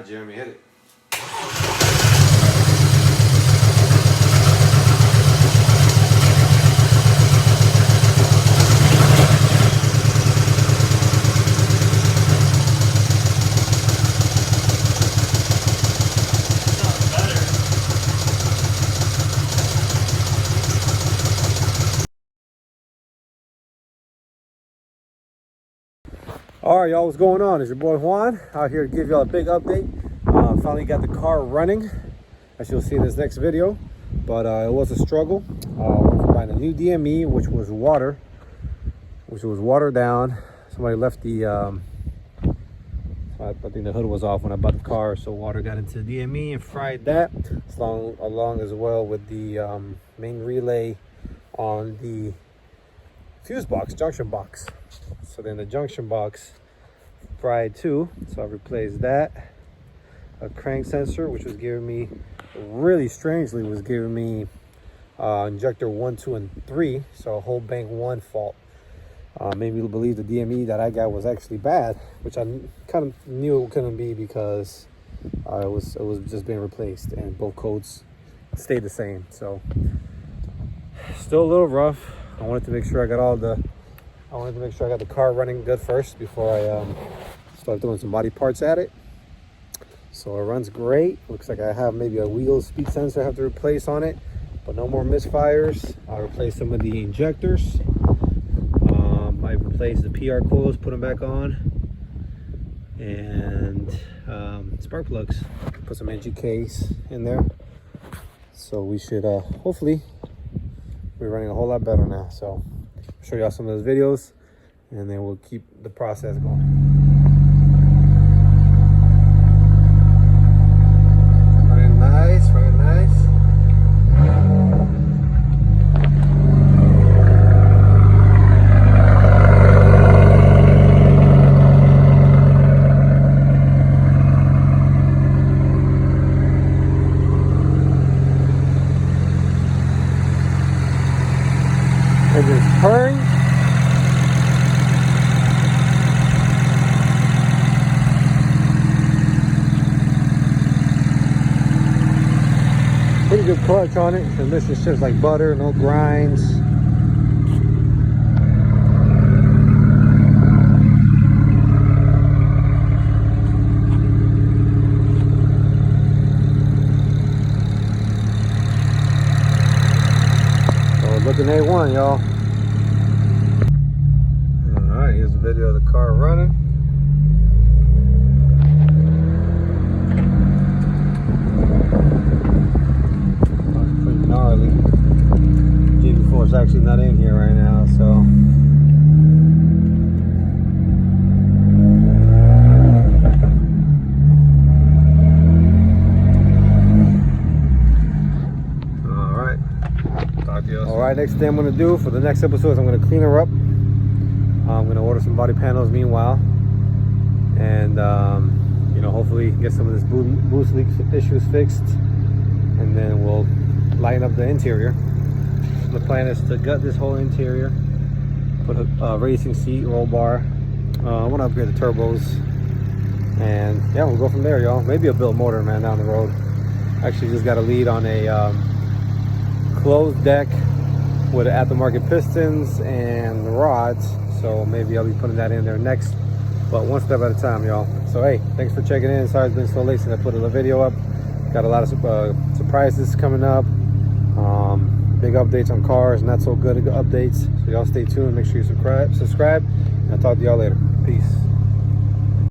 Jeremy, hit it. All right, y'all, what's going on? It's your boy Juan out here to give y'all a big update. Finally got the car running, as you'll see in this next video, but it was a struggle. Went from buying a new DME, which was watered down. Somebody left the I think the hood was off when I bought the car, so water got into the DME and fried that, along as well with the main relay on the fuse box, junction box. So then the junction box fried too, so I replaced that. A crank sensor, which was giving me, really strangely, was giving me injector 1, 2, and 3, so a whole bank 1 fault. Made me believe the DME that I got was actually bad, which I kind of knew it couldn't be because it was just being replaced and both codes stayed the same. So still a little rough. I wanted to make sure I got the car running good first before I start throwing some body parts at it. So it runs great. Looks like I have maybe a wheel speed sensor I have to replace on it, but no more misfires. I'll replace some of the injectors. I replaced the PR coils, put them back on, and spark plugs. Put some NGKs in there. So we should hopefully be running a whole lot better now. So I'll show y'all some of those videos, and then we'll keep the process going. Very nice. Engine's purring. Pretty good clutch on it. Transmission shifts like butter, no grinds. So looking A1, y'all. Alright, here's a video of the car running. G4 is actually not in here right now, so all right, next thing I'm going to do for the next episode is I'm going to clean her up. I'm going to order some body panels meanwhile, and you know, hopefully get some of this boost leak issues fixed, and then we'll lighten up the interior. The plan is to gut this whole interior, put a racing seat, roll bar. I want to upgrade the turbos, and yeah, we'll go from there, y'all. Maybe a built motor, man, down the road. Actually just got a lead on a closed deck with aftermarket pistons and rods, so maybe I'll be putting that in there next, but one step at a time, y'all. So hey, thanks for checking in. Sorry it's been so late since I put a video up. Got a lot of surprises coming up. Big updates on cars, not so good updates. So y'all stay tuned. Make sure you subscribe, and I'll talk to y'all later. Peace.